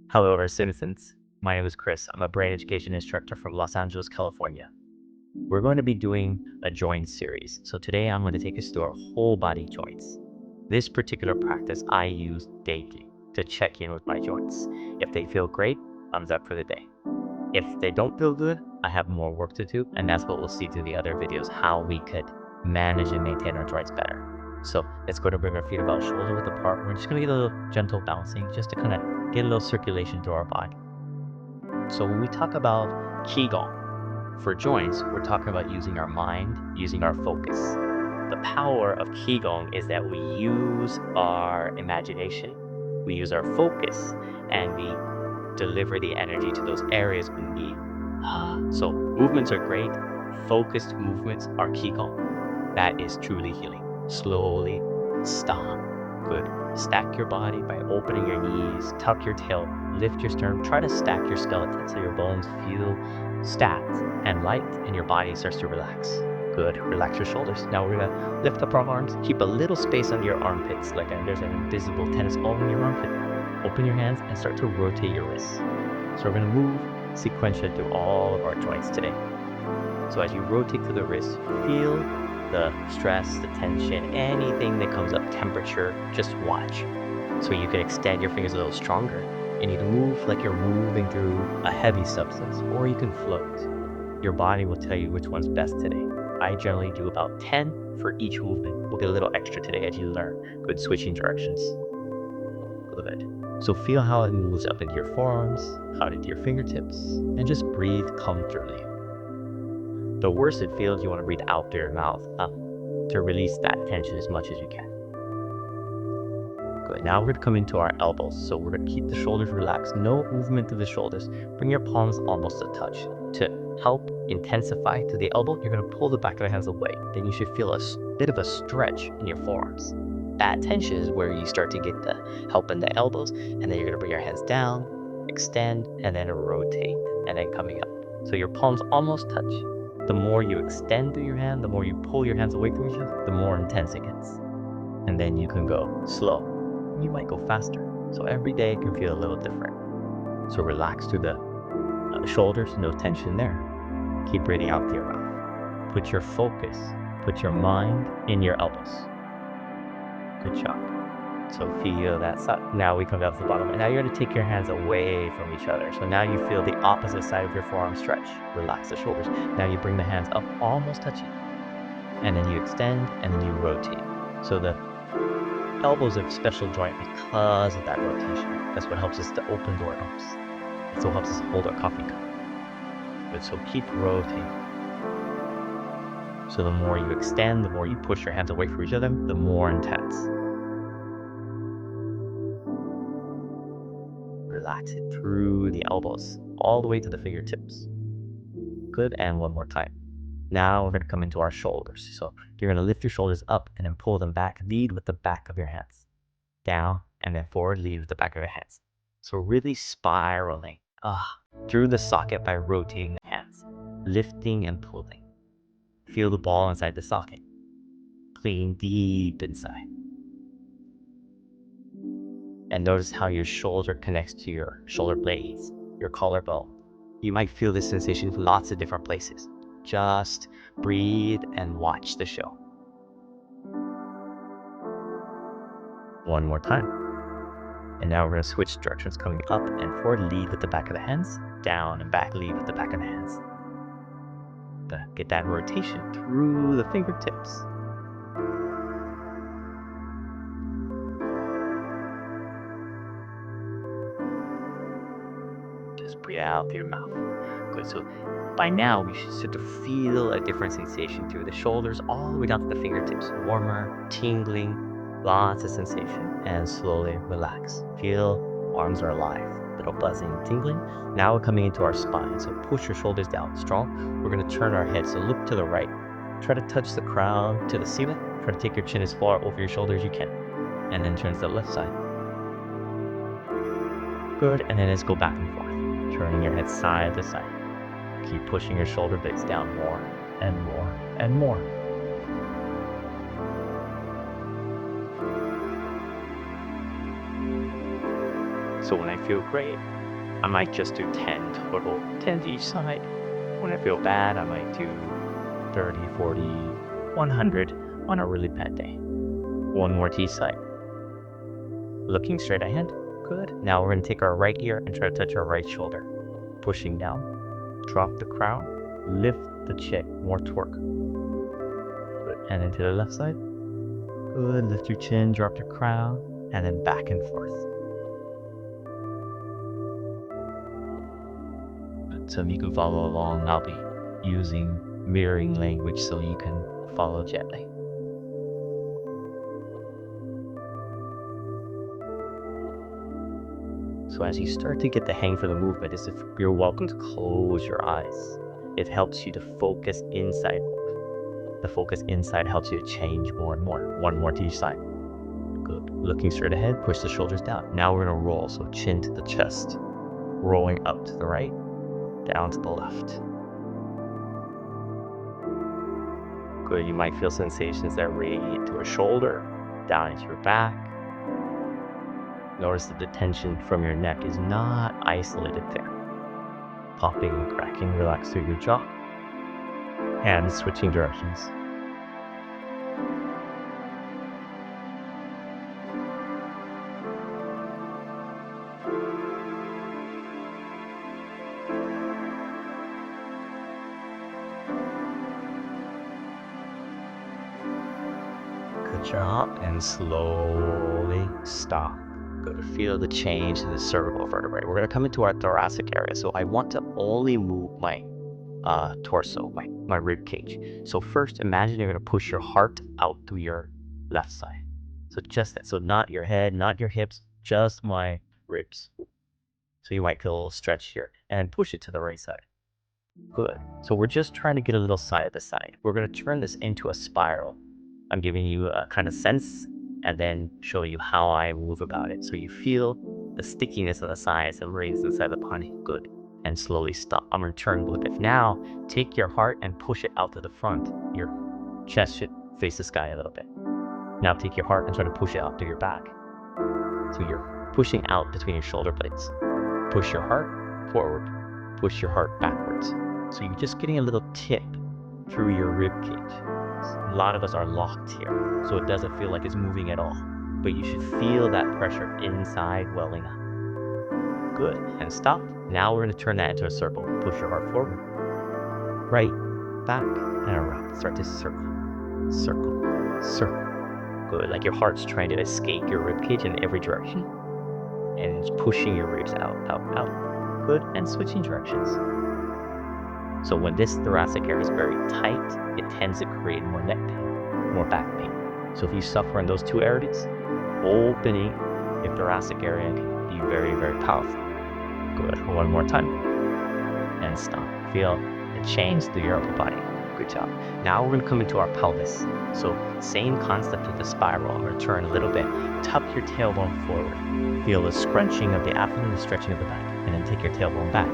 Hello, our citizens. My name is Chris. I'm a Brain Education Instructor from Los Angeles, California. We're going to be doing a joint series. So today I'm going to take us through our whole body joints. This particular practice I use daily to check in with my joints. If they feel great, thumbs up for the day. If they don't feel good, I have more work to do, and that's what we'll see through the other videos, how we could manage and maintain our joints better. So let's go to bring our feet about shoulder width apart. We're just going to get a little gentle bouncing just to kind of get a little circulation through our body. So when we talk about Qigong for joints, we're talking about using our mind, using our focus. The power of Qigong is that we use our imagination, we use our focus, and we deliver the energy to those areas we need. So movements are great. Focused movements are Qigong. That is truly healing. Slowly stop. Good. Stack your body by opening your knees, tuck your tail, lift your sternum, try to stack your skeleton so your bones feel stacked and light and your body starts to relax. Good. Relax your shoulders. Now we're gonna lift up our arms, keep a little space under your armpits, like there's an invisible tennis ball in your armpit. Open your hands and start to rotate your wrists. So we're gonna move sequentially through all of our joints today. So as you rotate through the wrists, feel the stress, the tension, anything that comes up, temperature, just watch. So you can extend your fingers a little stronger and you can move like you're moving through a heavy substance, or you can float. Your body will tell you which one's best today. I generally do about 10 for each movement. We'll get a little extra today as you learn. Good, switching directions. Good. So feel how it moves up into your forearms, out into your fingertips, and just breathe comfortably. The worse it feels, you want to breathe out through your mouth to release that tension as much as you can. Good. Now we're going to come into our elbows. So we're going to keep the shoulders relaxed. No movement through the shoulders. Bring your palms almost a touch. To help intensify to the elbow, you're going to pull the back of the hands away. Then you should feel a bit of a stretch in your forearms. That tension is where you start to get the help in the elbows, and then you're going to bring your hands down, extend, and then rotate, and then coming up. So your palms almost touch. The more you extend through your hand, the more you pull your hands away from each other, the more intense it gets. And then you can go slow. You might go faster. So every day it can feel a little different. So relax through the shoulders, no tension there. Keep breathing out through your mouth. Put your focus, put your mind in your elbows. Good job. So feel that side. Now we come down to the bottom, and now you're going to take your hands away from each other. So now you feel the opposite side of your forearm stretch. Relax the shoulders. Now you bring the hands up, almost touching, and then you extend, and then you rotate. So the elbows are a special joint because of that rotation. That's what helps us to open door arms. That's what helps us hold our coffee cup. Good. So keep rotating. So the more you extend, the more you push your hands away from each other, the more intense. Relax it through the elbows, all the way to the fingertips. Good, and one more time. Now we're going to come into our shoulders. So you're going to lift your shoulders up and then pull them back. Lead with the back of your hands. Down, and then forward, lead with the back of your hands. So really spiraling through the socket by rotating the hands, lifting and pulling. Feel the ball inside the socket, clean deep inside. And notice how your shoulder connects to your shoulder blades, your collarbone. You might feel this sensation in lots of different places. Just breathe and watch the show. One more time. And now we're going to switch directions, coming up and forward, lead with the back of the hands, down and back, lead with the back of the hands. Get that rotation through the fingertips. Just breathe out through your mouth. Good. So by now, we should start to feel a different sensation through the shoulders all the way down to the fingertips. Warmer, tingling, lots of sensation, and slowly relax. Feel arms are alive, little buzzing, tingling. Now we're coming into our spine. So push your shoulders down strong. We're going to turn our head. So look to the right. Try to touch the crown to the ceiling. Try to take your chin as far over your shoulder as you can. And then turn to the left side. Good. And then let's go back and forth. Turning your head side to side. Keep pushing your shoulder blades down more and more and more. So when I feel great, I might just do 10 total, 10 to each side. When I feel bad, I might do 30, 40, 100 on a really bad day. One more to each side. Looking straight ahead. Good. Now we're going to take our right ear and try to touch our right shoulder. Pushing down. Drop the crown. Lift the chin. More torque. Good. And then to the left side. Good. Lift your chin. Drop your crown. And then back and forth. Good. So if you can follow along, I'll be using mirroring language so you can follow gently. So as you start to get the hang for the movement, you're welcome to close your eyes. It helps you to focus inside. The focus inside helps you to change more and more. One more to each side. Good. Looking straight ahead, push the shoulders down. Now we're going to roll, so chin to the chest. Rolling up to the right, down to the left. Good. You might feel sensations that radiate to a shoulder, down into your back. Notice that the tension from your neck is not isolated there. Popping and cracking, relax through your jaw. Hands switching directions. Good job. And slowly stop. To feel the change in the cervical vertebrae. We're going to come into our thoracic area. So I want to only move my torso, my rib cage. So first, imagine you're going to push your heart out through your left side. So just that. So not your head, not your hips, just my ribs. So you might feel a little stretch here. And push it to the right side. Good. So we're just trying to get a little side to side. We're going to turn this into a spiral. I'm giving you a kind of sense and then show you how I move about it. So you feel the stickiness of the sides and raise inside the body. Good. And slowly stop. I'm going to turn with it. Now, take your heart and push it out to the front. Your chest should face the sky a little bit. Now take your heart and try to push it out to your back. So you're pushing out between your shoulder blades. Push your heart forward. Push your heart backwards. So you're just getting a little tip through your rib cage. A lot of us are locked here, so it doesn't feel like it's moving at all. But you should feel that pressure inside welling up. Good. And stop. Now we're going to turn that into a circle. Push your heart forward. Right, back, and around. Start to circle. Circle. Circle. Good. Like your heart's trying to escape your rib cage in every direction. And it's pushing your ribs out, out, out. Good. And switching directions. So when this thoracic area is very tight, it tends to create more neck pain, more back pain. So if you suffer in those two areas, opening your thoracic area can be very, very powerful. Good. One more time. And stop. Feel the change through your upper body. Good job. Now we're going to come into our pelvis. So same concept with the spiral. I'm going to turn a little bit. Tuck your tailbone forward. Feel the scrunching of the abdomen, the stretching of the back. And then take your tailbone back.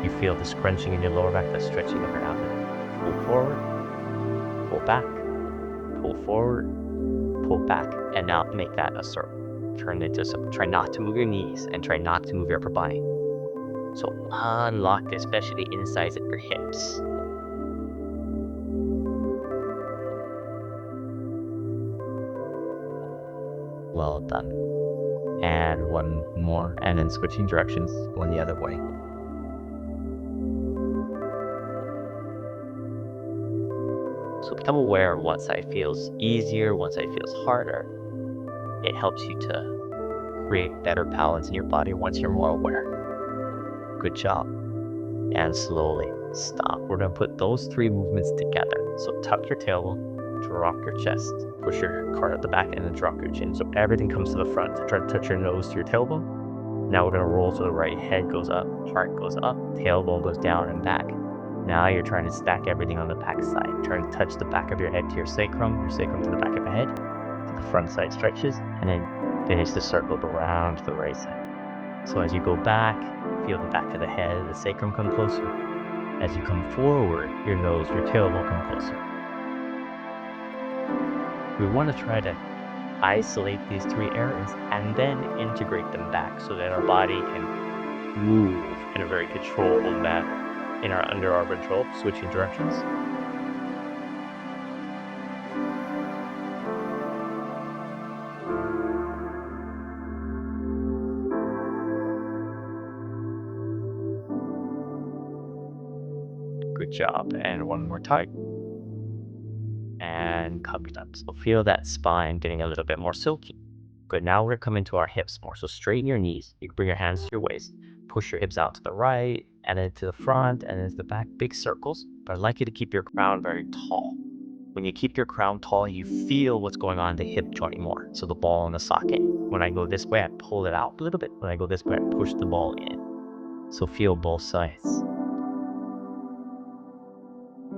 You feel the scrunching in your lower back, the stretching of your abdomen. Pull forward, pull back, pull forward, pull back, and now make that a circle. Turn it into a circle. Try not to move your knees and try not to move your upper body. So unlock especially the insides of your hips. Well done. And one more, and then switching directions, going the other way. So become aware of what side feels easier, what side feels harder. It helps you to create better balance in your body once you're more aware. Good job. And slowly stop. We're going to put those three movements together. So tuck your tailbone, drop your chest, push your card at the back, and then drop your chin. So everything comes to the front. Try to touch your nose to your tailbone. Now we're going to roll to the right. Head goes up, heart goes up, tailbone goes down and back. Now you're trying to stack everything on the back side. Try to touch the back of your head to your sacrum to the back of the head, to the front side stretches, and then finish the circle around to the right side. So as you go back, feel the back of the head, the sacrum come closer. As you come forward, your nose, your tailbone come closer. We want to try to isolate these three areas and then integrate them back so that our body can move in a very controlled manner in our under our control, switching directions. Good job. And one more time. And come up. So feel that spine getting a little bit more silky. Good. Now we're coming to our hips more. So straighten your knees. You can bring your hands to your waist. Push your hips out to the right, and then to the front, and then to the back. Big circles. But I'd like you to keep your crown very tall. When you keep your crown tall, you feel what's going on in the hip joint more. So the ball in the socket. When I go this way, I pull it out a little bit. When I go this way, I push the ball in. So feel both sides.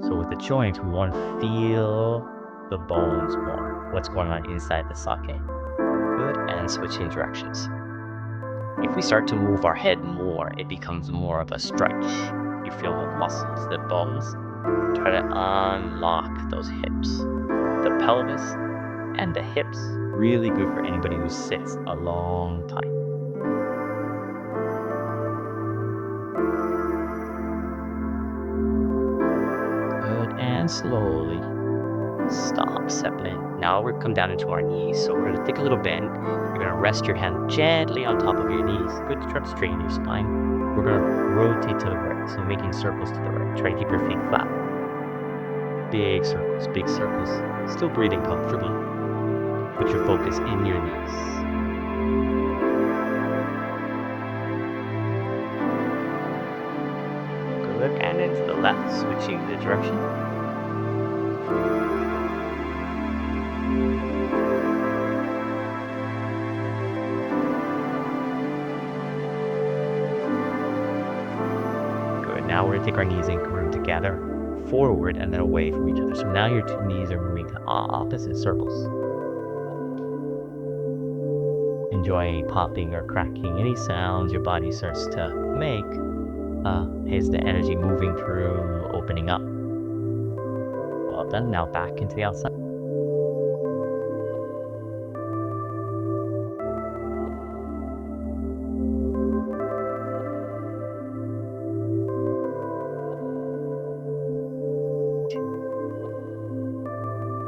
So with the joints, we want to feel the bones more. What's going on inside the socket. Good, and switching directions. If we start to move our head more, it becomes more of a stretch. You feel the muscles, the bones. Try to unlock those hips. The pelvis and the hips, really good for anybody who sits a long time. Good, and slowly stop, settling. Now we're come down into our knees, so we're gonna take a little bend. You're gonna rest your hand gently on top of your knees. Good to try to straighten your spine. We're gonna rotate to the right, so making circles to the right. Try to keep your feet flat. Big circles, big circles. Still breathing comfortably. Put your focus in your knees. Good, and then to the left, switching the direction. Good, now we're gonna take our knees and groove together, forward and then away from each other. So now your two knees are moving to opposite circles. Enjoy popping or cracking any sounds your body starts to make. Is the energy moving through, opening up. Well done. Now back into the outside.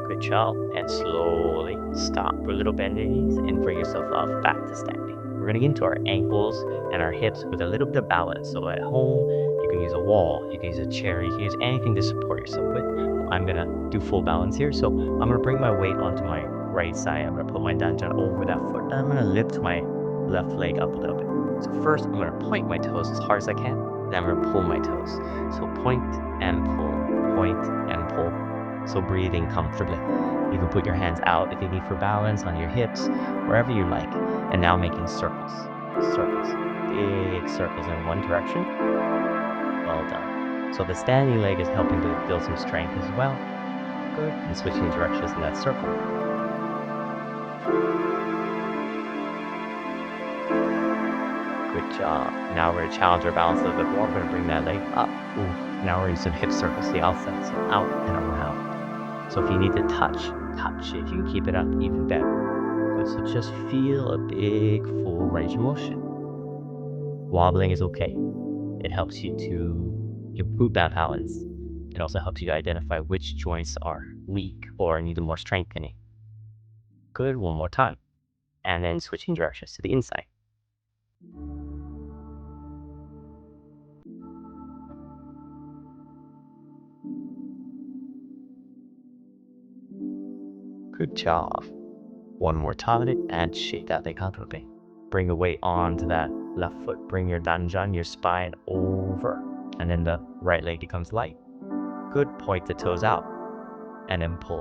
Good job. And slowly stop for a little bend in your knees and bring yourself up back to standing. We're going to get into our ankles and our hips with a little bit of balance. So at home, you can use a wall, you can use a chair, you can use anything to support yourself with. I'm going to do full balance here. So I'm going to bring my weight onto my right side. I'm going to put my danjan over that foot. And I'm going to lift my left leg up a little bit. So first, I'm going to point my toes as hard as I can. Then I'm going to pull my toes. So point and pull, point and pull. So breathing comfortably. You can put your hands out if you need for balance on your hips, wherever you like. And now making circles. Circles. Big circles in one direction. Well done. So the standing leg is helping to build some strength as well. Good. And switching directions in that circle. Good job. Now we're going to challenge our balance a little bit more. We're going to bring that leg up. Ooh. Now we're in some hip circles to the outside. So out and around. So if you need to touch it. You can keep it up even better. Good. So just feel a big full range of motion. Wobbling is okay. It helps you to improve that balance. It also helps you to identify which joints are weak or need more strengthening. Good. One more time. And then switching directions to the inside. Good job. One more time and shake that leg comfortably. Bring the weight onto that left foot. Bring your danjan, your spine over. And then the right leg becomes light. Good. Point the toes out. And then pull.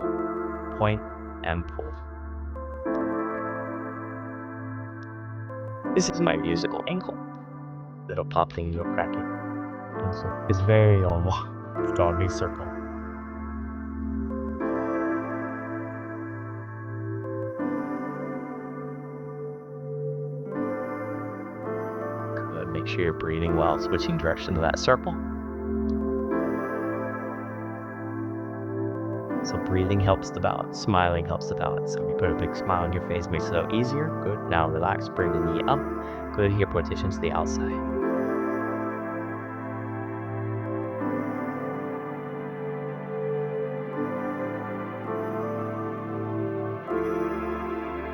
Point and pull. This is my musical ankle. Little popping, little cracking. So it's very normal. Doggy circle. Good. Make sure you're breathing well, switching direction to that circle. So breathing helps the balance, smiling helps the balance. So if you put a big smile on your face, makes it a little easier. Good. Now relax, bring the knee up. Good. Hip rotation to the outside.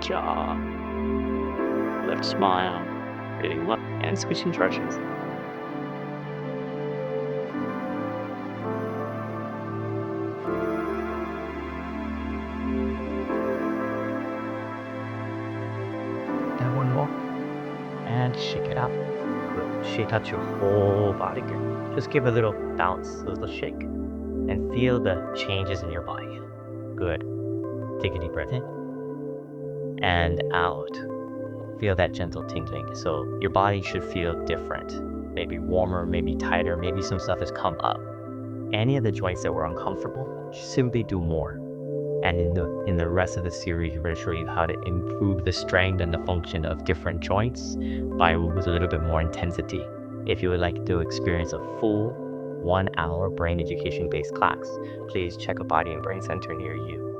jaw. Left smile. Breathing left and switching directions. And one more. And shake it out. Good. Shake out your whole body. Good. Just give a little bounce, a little shake. And feel the changes in your body. Good. Take a deep breath in. And out. Feel that gentle tingling. So your body should feel different. Maybe warmer, maybe tighter, maybe some stuff has come up. Any of the joints that were uncomfortable, simply do more. And in the rest of the series, we're going to show you how to improve the strength and the function of different joints with a little bit more intensity. If you would like to experience a full 1 hour brain education based class, please check a body and brain center near you.